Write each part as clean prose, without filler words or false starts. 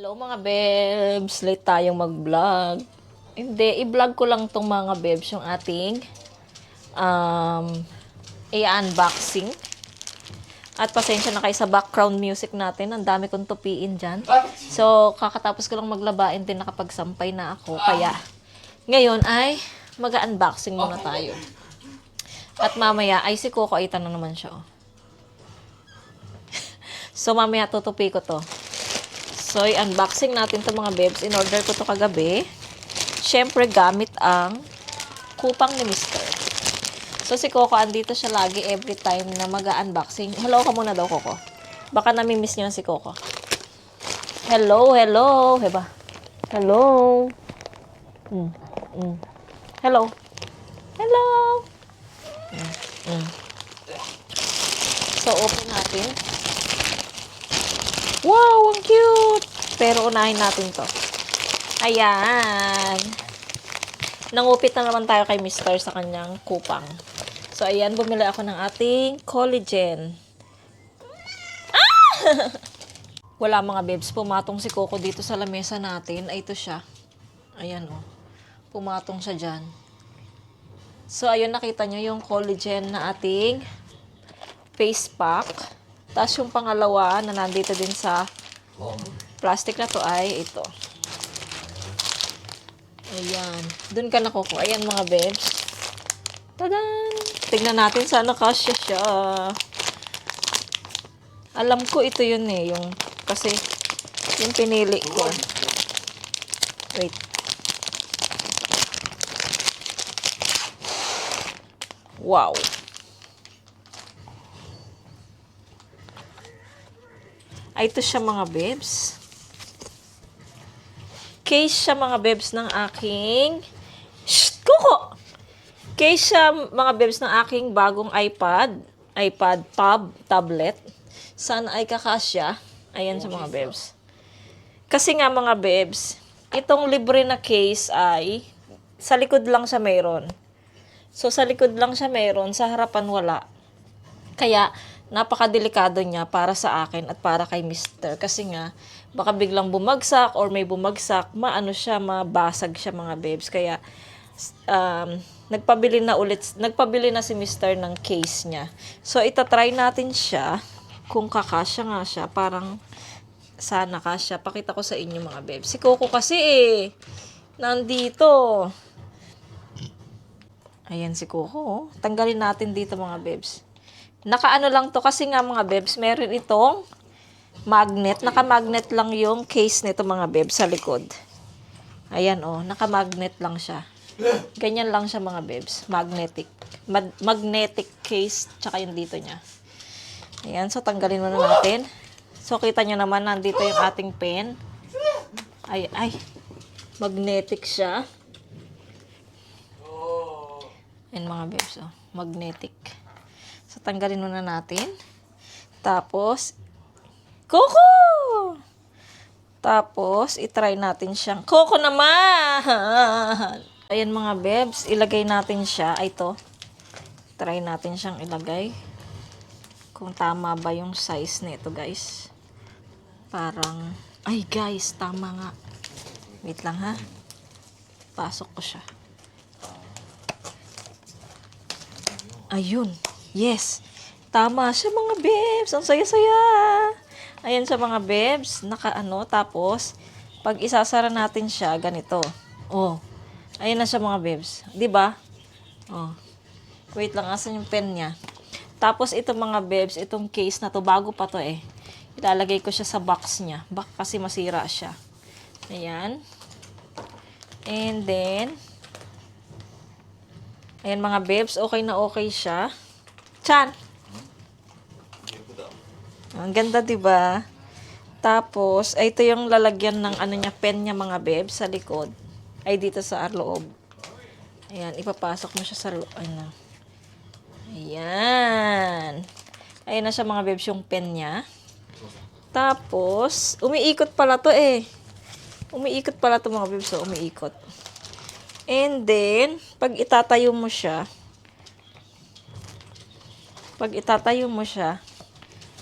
Hello mga bebs, late tayong mag-vlog. Hindi, i-vlog ko lang tong mga bebs yung ating i-unboxing. At pasensya na kayo sa background music natin, ang dami kong tupiin dyan. So, kakatapos ko lang maglabain din nakapagsampay na ako. Kaya, ngayon ay mag-unboxing muna tayo. At mamaya, ay si Coco, ay tanong naman siya. Oh. So, mamaya tutupi ko to. So, i-unboxing natin to mga bebs. In-order ko to kagabi. Siyempre, gamit ang kupang ni Mr. So, si Coco, andito siya lagi every time na mag-unboxing. Hello ka muna daw, Coco. Baka nami-miss niyo si Coco. Hello, hello. Heba. Hello. Hello. Hello. So, open natin. Wow, ang cute! Pero unahin natin to. Ayan. Nangupit na naman tayo kay Mr. sa kanyang kupang. So, ayan, bumili ako ng ating collagen. Ah! Wala mga bebs, pumatong si Coco dito sa lamesa natin. Ay, ito siya. Ayan, oh. Pumatong siya dyan. So, ayun, nakita nyo yung collagen na ating face pack. Tapos yung pangalawa na nandito din sa plastic na to ay ito. Ayan. Doon ka na, Coco. Ayan mga bebs. Tadan! Tignan natin sana kasya siya. Alam ko ito yun eh. Kasi yung pinili ko. Wait. Wow. Ay, ito siya mga bebs. Case siya mga bebs ng aking... Shh! Kuko! Case siya mga bebs ng aking bagong iPad tablet. Sana ay kakasya. Ayan sa mga bebs. Kasi nga mga bebs, itong libre na case ay sa likod lang siya mayroon. So, sa likod lang siya mayroon, sa harapan wala. Kaya, napakadelikado niya para sa akin at para kay Mr. Kasi nga, baka biglang bumagsak or may bumagsak, mabasag siya mga bebs. Kaya, nagpabili na si Mr. ng case niya. So, itatry natin siya kung kakasya nga siya. Parang, sana kasya. Pakita ko sa inyo mga bebs. Si Coco kasi nandito. Ayan si Coco. Oh. Tanggalin natin dito mga bebs. Nakaano lang to kasi nga mga bebs, meron itong magnet. Naka-magnet lang yung case nito mga bebs sa likod. Ayan oh, naka-magnet lang siya. Ganyan lang siya mga bebs. Magnetic. Magnetic case, tsaka yung dito niya. Ayan, so tanggalin muna natin. So kita nyo naman, nandito yung ating pen. Ay, magnetic siya. Ayan mga bebs oh, magnetic. So, tanggalin muna natin. Tapos, Coco! Tapos, itry natin siyang, Coco naman! Ayan mga bebs, ilagay natin siya. Ay, ito. Try natin siyang ilagay. Kung tama ba yung size nito, guys. Parang, ay guys, tama nga. Wait lang ha. Pasok ko siya. Ayun. Yes. Tama siya mga bebs. Ang saya-saya. Ayan siya mga bebs. Tapos, pag isasara natin siya, ganito. Oh. Ayan na siya mga bebs. Diba? Oh. Wait lang, asan yung pen niya? Tapos, ito mga bebs, itong case na to, bago pa to eh. Ilalagay ko siya sa box niya. Baka kasi masira siya. Ayan. And then, ayan mga bebs, okay na okay siya. Chan! Ang ganda, diba? Tapos, ay ito yung lalagyan ng pen niya mga bebs sa likod. Ay dito sa loob. Ayan, ipapasok mo siya sa loob. Ayan. Ayan na siya mga bebs yung pen niya. Tapos, umiikot pala to eh. Umiikot pala to mga bebs. So, umiikot. And then, pag itatayo mo siya,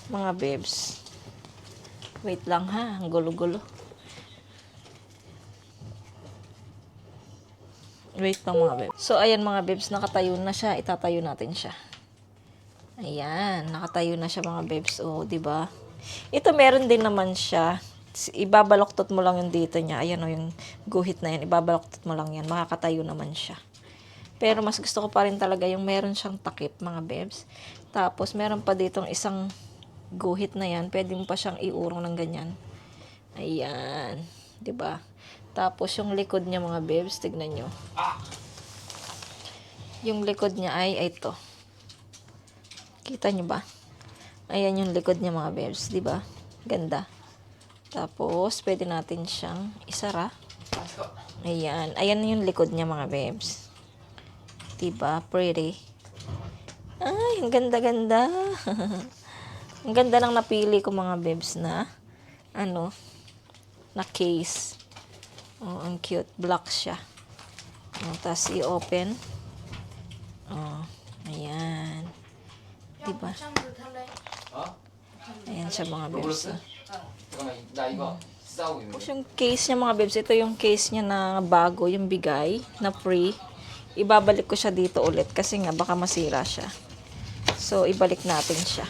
mga bebs, wait lang ha, ang gulo-gulo. Wait lang mga bebs. So, ayan mga bebs, nakatayo na siya. Itatayo natin siya. Ayan, nakatayo na siya mga bebs. O, di ba? Ito meron din naman siya. Ibabaloktot mo lang yung dito niya. Ayan o, yung guhit na yan. Ibabaloktot mo lang yan. Makakatayo naman siya. Pero mas gusto ko pa rin talaga yung meron siyang takip mga bebs. Tapos, meron pa ditong isang guhit na yan. Pwede mo pa siyang iurong ng ganyan. Ayan. Di ba? Tapos, yung likod niya mga bebs, tignan nyo. Yung likod niya ay ito. Kita nyo ba? Ayan yung likod niya mga bebs, di ba? Ganda. Tapos, pwede natin siyang isara. Ayan. Ayan yung likod niya mga bebs. Diba? Pretty. Ay, ang ganda-ganda. Ang ganda ng napili ko mga bebs na na case. Oh, ang cute. Black siya. Oh, tapos i-open. Oh, ayan. Diba? Ayan siya mga bebs. Tapos yung case niya mga bebs, ito yung case niya na bago, yung bigay, na free. Ibabalik ko siya dito ulit kasi nga baka masira siya. So, ibalik natin siya.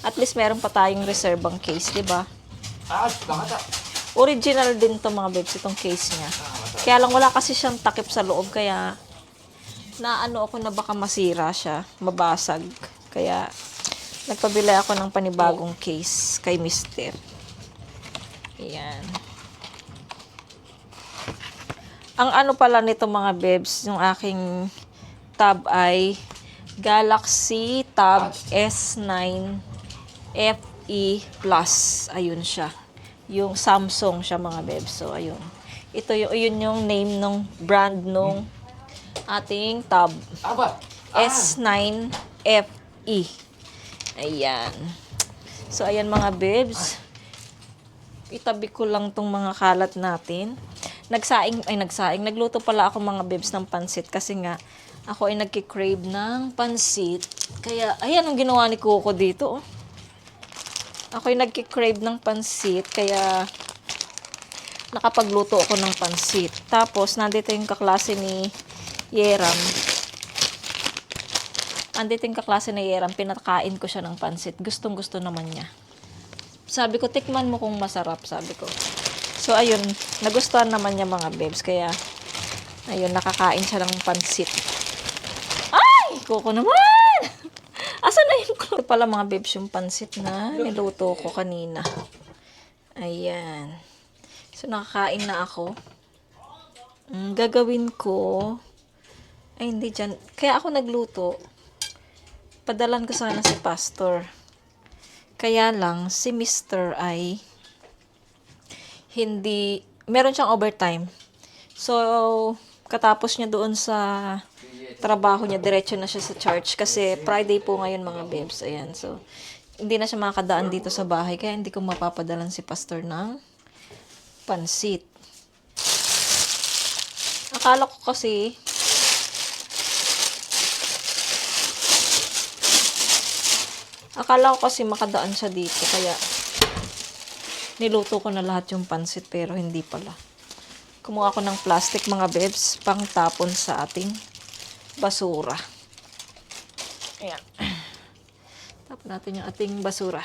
At least meron pa tayong reservang case, di ba? Original din to mga bebs, itong case niya. Kaya lang wala kasi siyang takip sa loob, kaya naano ako na baka masira siya, mabasag. Kaya nagpabili ako ng panibagong case kay Mister. Ayan. Ang ano pala nito mga bebs, yung aking tab ay Galaxy Tab S9 FE Plus. Ayun siya. Yung Samsung siya mga bebs. So, ayun. Ito yun yung name ng brand nung ating tab. S9 FE. Ayan. So, ayan mga bebs. Itabi ko lang tong mga kalat natin. Nagluto pala ako mga bebs ng pansit kasi nga ako ay nagki-crave ng pansit. Kaya, ayan ang ginawa ni Coco dito. Oh. Ako ay nagki-crave ng pansit kaya nakapagluto ako ng pansit. Tapos, nandito yung kaklase ni Yeram. Andito yung kaklase ni Yeram, pinakain ko siya ng pansit. Gustong-gusto naman niya. Sabi ko, tikman mo kung masarap, sabi ko. So, ayun, nagustuhan naman niya mga bebs. Kaya, ayun, nakakain siya ng pansit. Ay! Kuko naman! Asan na yung ito pala mga bebs yung pansit na niluto ko kanina. Ayan. So, nakakain na ako. Gagawin ko, ay hindi dyan. Kaya ako nagluto. Padalan ko sana si Pastor. Kaya lang, si Mr. ay hindi, meron siyang overtime. So, katapos niya doon sa trabaho niya, diretso na siya sa church. Kasi Friday po ngayon mga bebs. Ayan, so, hindi na siya makakadaan dito sa bahay. Kaya hindi ko mapapadalan si Pastor ng pansit. Akala ko kasi, makadaan siya dito. Kaya, niluto ko na lahat yung pansit pero hindi pala. Kumuha ako ng plastic mga bebs pang tapon sa ating basura. Ayan. Tapon natin yung ating basura.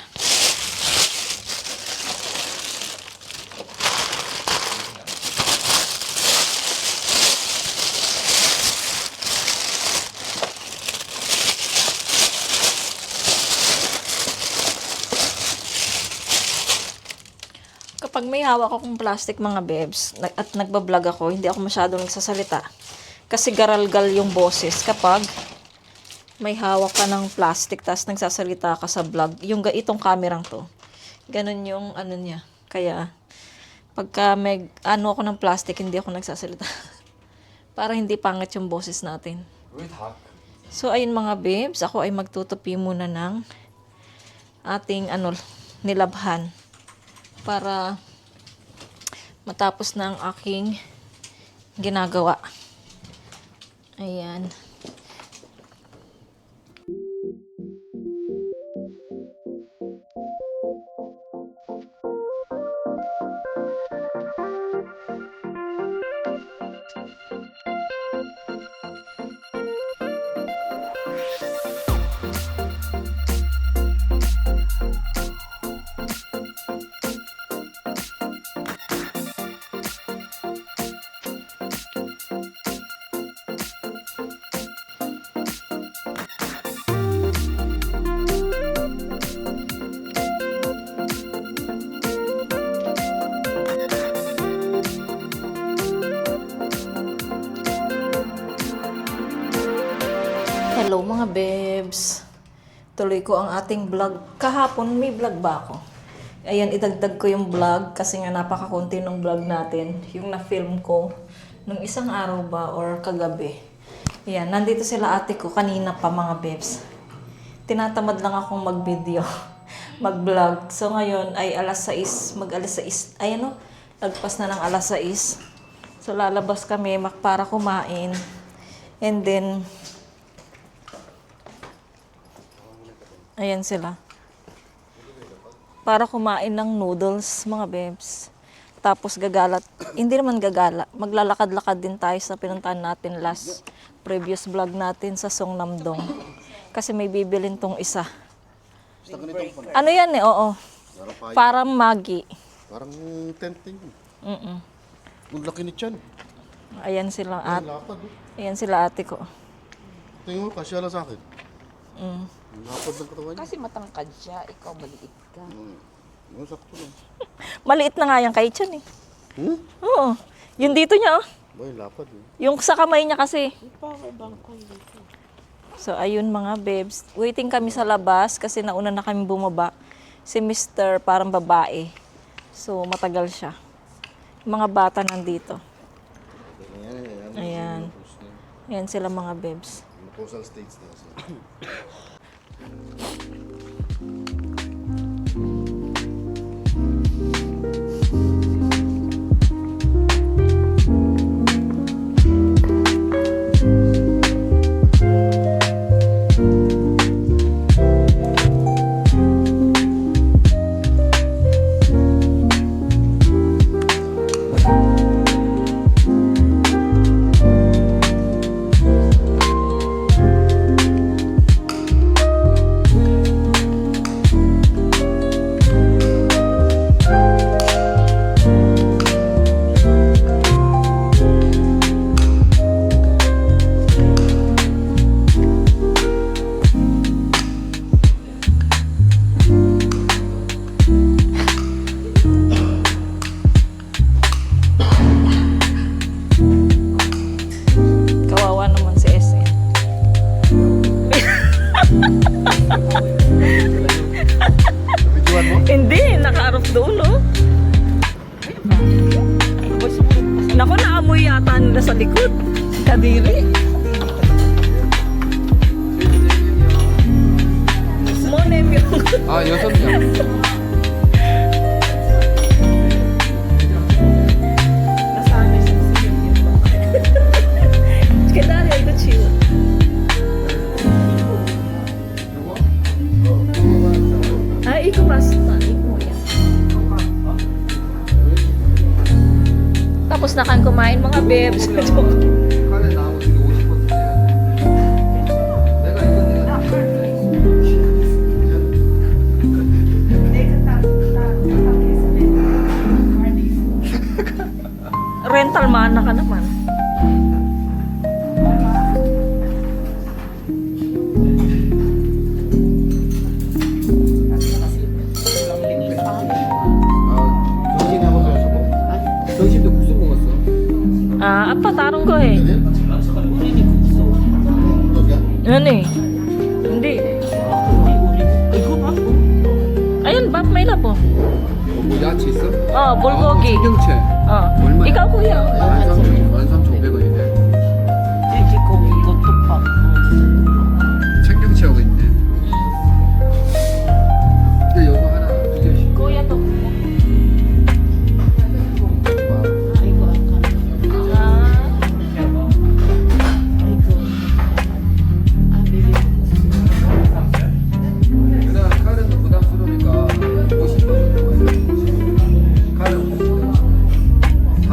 Kapag may hawak akong plastic mga bebs at nagbablog ako, hindi ako masyadong nagsasalita. Kasi garalgal yung boses kapag may hawak ka ng plastic tas nagsasalita ka sa vlog. Itong kamerang to. Ganun yung ano niya. Kaya pagka may ako ng plastic, hindi ako nagsasalita. Para hindi pangit yung boses natin. So ayun mga bebs, ako ay magtutupi muna ng ating nilabhan. Para matapos na ang aking ginagawa. Ayan. mga bebs. Tuloy ko ang ating vlog. Kahapon may vlog ba ako? Ayan, idagdag ko yung vlog kasi nga napakakunti ng vlog natin. Yung na-film ko nung isang araw ba or kagabi. Ayan, nandito sila ate ko kanina pa mga bebs. Tinatamad lang akong mag-video, mag-vlog. So ngayon ay alas 6, mag-alas 6. Ay ano, lagpas na ng alas 6. So lalabas kami para kumain. And then, ayan sila. Para kumain ng noodles, mga bebs. Tapos gagalat, hindi naman gagala, maglalakad-lakad din tayo sa pinuntahan natin previous vlog natin sa Songnam-dong. Kasi may bibilin tong isa. Ano yan eh, oo. Parang Maggi. Parang tenting. Mm-mm. Ang laki ni Chan. Ayan sila at, Lapad. ayan sila ate ko. Tingin mo, kasya lang sa akin. Mm. Lapad ng katawan niya. Kasi matangkad siya, ikaw maliit ka. Sakto lang. Maliit na nga yan kay Chan eh. Oo. Yung dito niya oh. Boy, lapad eh. Yung sa kamay niya kasi. Power bank ko dito. So, ayun mga bebs. Waiting kami sa labas kasi nauna na kami bumaba. Si Mr. parang babae. So, matagal siya. Yung mga bata nandito. Ayan. Ayan sila mga bebs. Coastal states na sila. Kawawa naman si SM. Videoan mo? Hindi, nakaarap doon, oh. Naku, naamoy yata nila sa likod. Kadiri. Monem yung... 아, 6명. Kedari, ito chill. Ay, ikaw basta. Ikaw yan. Tapos na kang kumain mga bebs. 칼에 나오고 지금 50%야. 내가 Rental mana ka naman. 정신 한번 더 여쭤보. 정신도 국수 먹었어. Ah, apa tarong ko eh. 어디야? Yan eh. Hindi. Ayun, bap may labo. 뭐 야채 있어? Oh, bulgogi. 청경채. Oh. 얼마야? Ikaw kuya. 13,500원이네. 돼지고기 이것도 밥. 청경채하고 있네. 근데 요거 하나 2개씩. Kuya to. 아이고 아까. Ah. 아이고. 아 비비. 그냥 칼은 부담스러우니까 50원 정도. 칼은 반.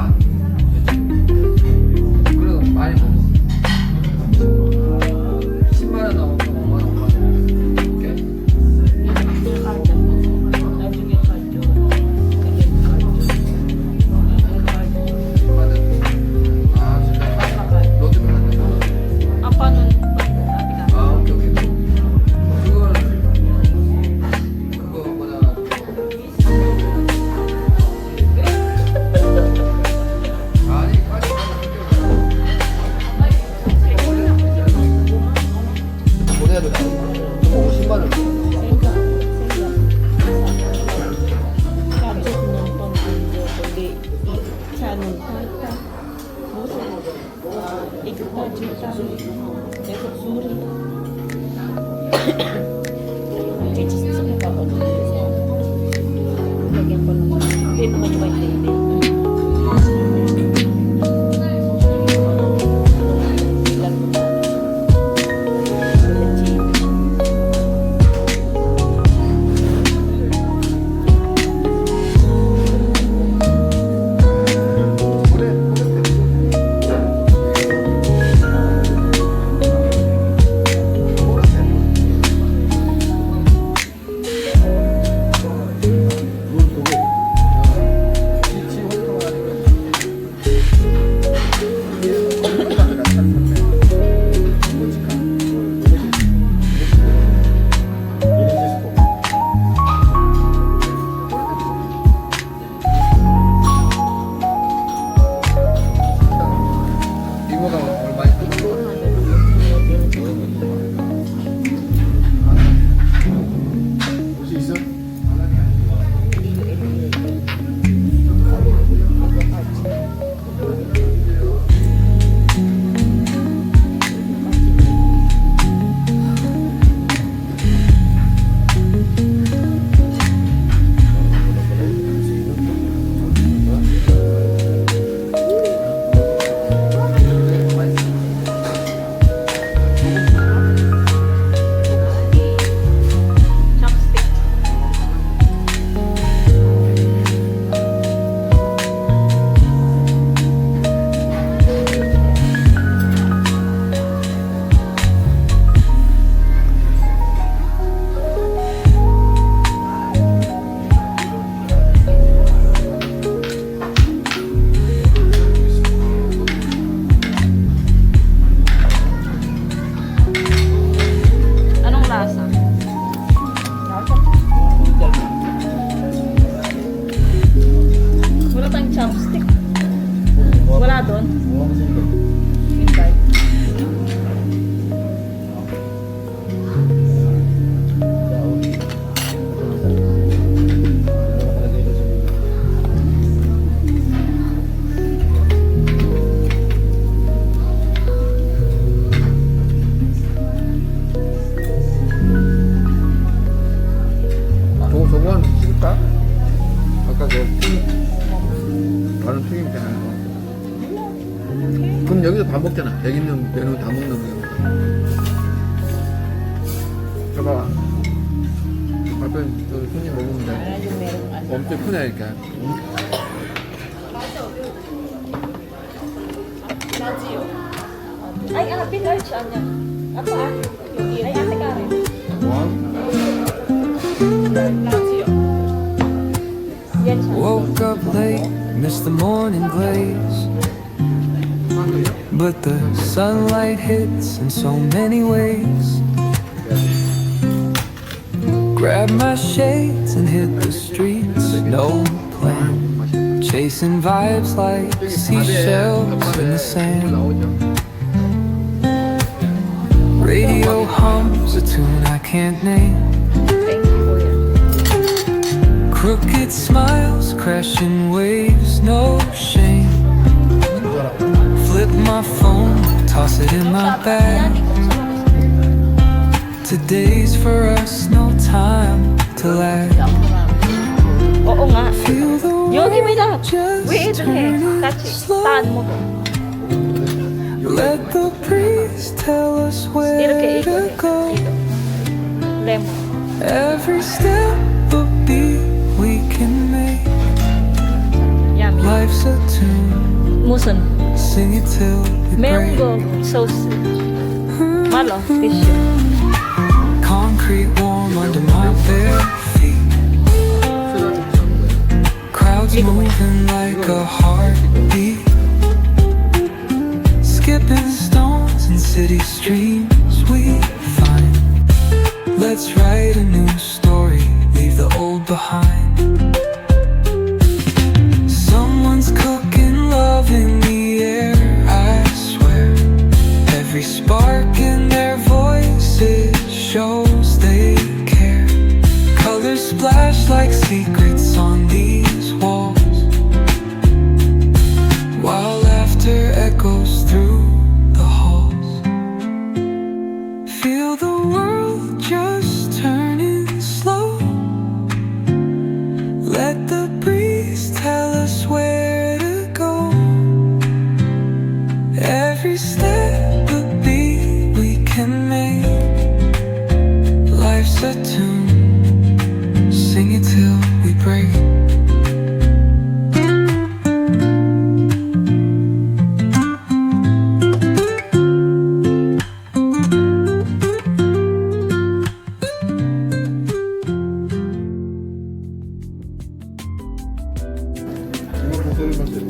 줄까? 아까 그 다른 튀김 있잖아요. 그럼 여기서 다 먹잖아. 여기 있는 메뉴 다 먹는 거야. 봐봐. 앞에 저 손님 먹으면 돼. Yung merong ano. 엄청 크다니까. Ay, ate, large anya. Apa? Ay, ate Karen. 뭐? Yan siya. Woke up late, missed the morning glaze. But the sunlight hits in so many ways. Grab my shades and hit the streets, no plan. Chasing vibes like seashells in the sand. Radio hums a tune I can't name. Thank you, kuya. Crooked smiles, crashing waves, no shame. Flip my phone, toss it in my bag. Today's for us, no time to lag. Oo nga. Feel the Yogi, may lahat. just Wait, turning Tachi. slow. Taan mo to. Let the breeze tell us where to go. Lemon. Every step a beat we can make. Yummy. Life's a tune, Muson. sing it till we break. Mango. So sweet. Malo. Tissue. Concrete warm under my bare feet. Crowds moving like a heartbeat. Skipping stones in city streams we find. Let's write a new story, leave the old behind. Someone's cooking love in the air, I swear. Every spark in their voices shows they care. Colors splash like secrets on these walls, while laughter echoes through the halls. Feel the world just turning slow. Let the breeze tell us where to go. Every step a beat we can make. Life's a tune, sing it till we break. 이거 고소를 만들어.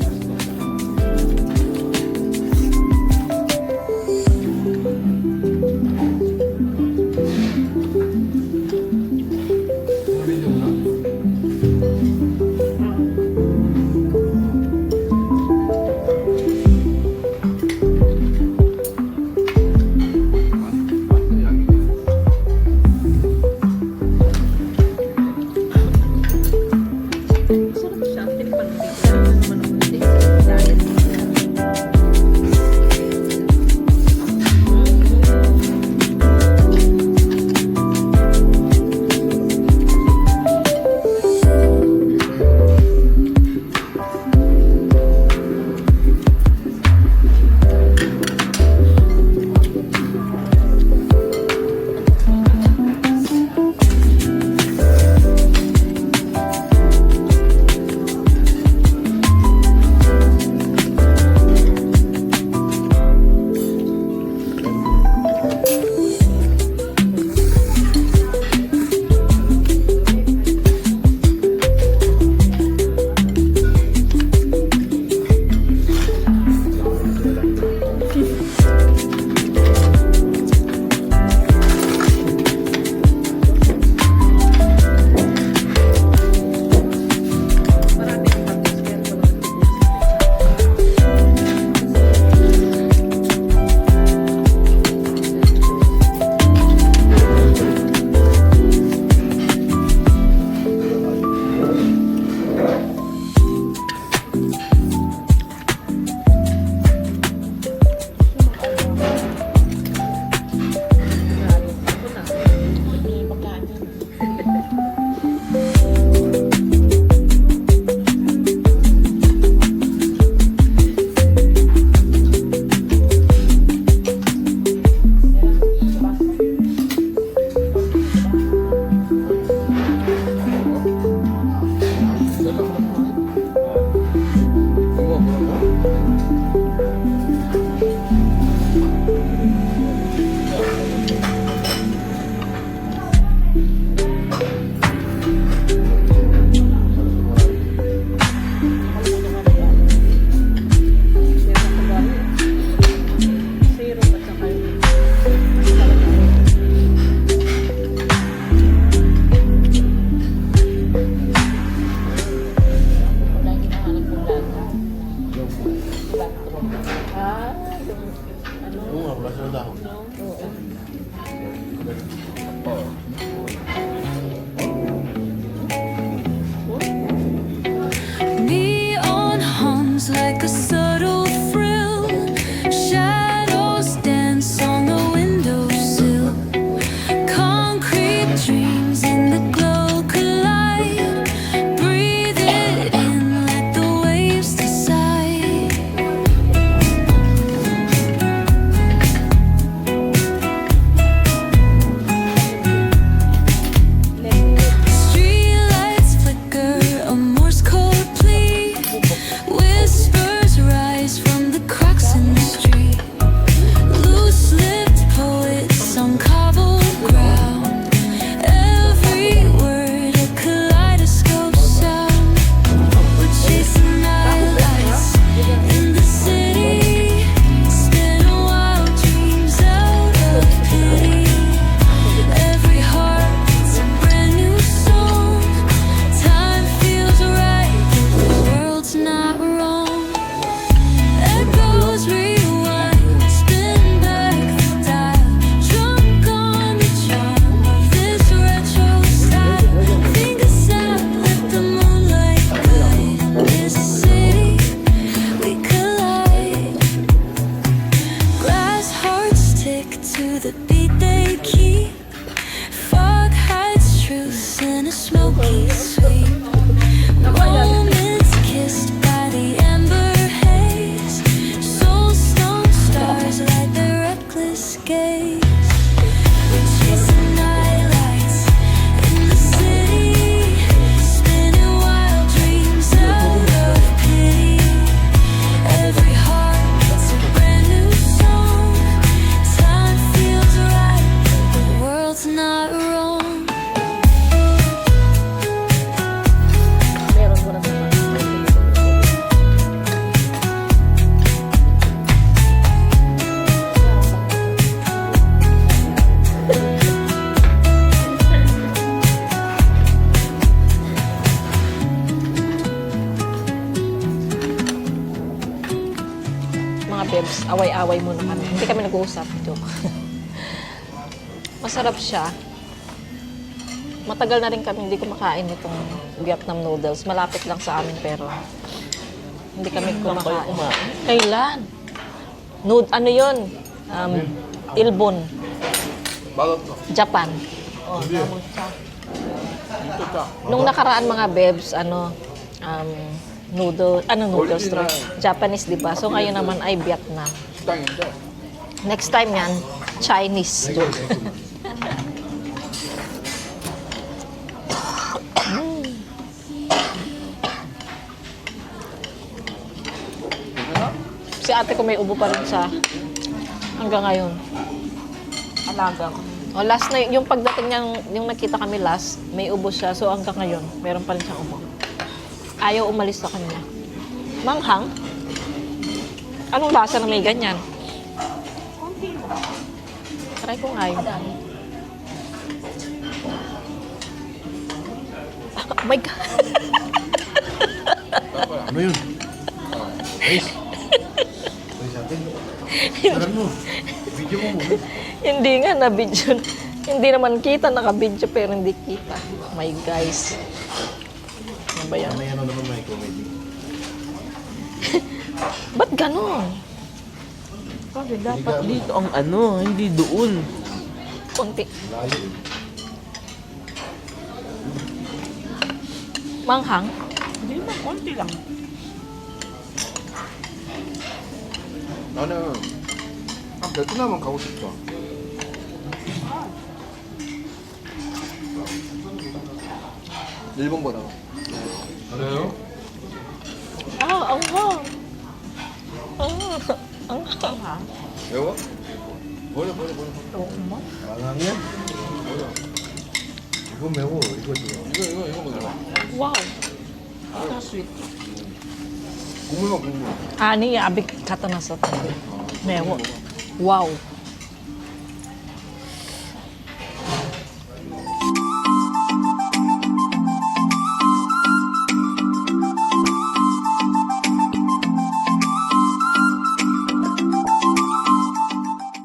bebs, away-away muna kami. Hindi kami nag-uusap. Joke. Masarap siya. Matagal na rin kami hindi kumakain itong Vietnam noodles. Malapit lang sa amin pero hindi kami kumakain. Kailan? Ano yun? Ilbon. Japan. Oh, tamang siya. Nung nakaraan mga bebs, noodles, Japanese, di ba? So ngayon naman ay Vietnam. 식당인데 Next time yan, Chinese. Si ate ko may ubo pa rin sa hanggang ngayon. Alaga ko. O last na yung pagdating niya, yung nakita kami last, may ubo siya. So hanggang ngayon, meron pa rin siyang ubo. Ayaw umalis sa kanya. Manghang? Anong lasa na may ganyan? Konti lang. Try ko nga yun. Oh my God. ano yun? Guys Guys atin Tagal mo Video mo muna Hindi nga na-video. Hindi naman kita, naka-video pero hindi kita. Oh my guys. Ano ba yan? ano naman may comedy Ba't ganon? Kasi dapat dito ang ano, hindi doon. Konti. layo Manghang? Hindi naman, konti lang. 나는 베트남은 가고 싶다 일본보다. 그래요? Ang hang. Ang hang. 매워? 버려 망항이야? 이거 매워 이거 좋아 이거 먹어. Wow. Ito sweet. 국물만 국물 Ani, abig kata na sa Mewo. Wow.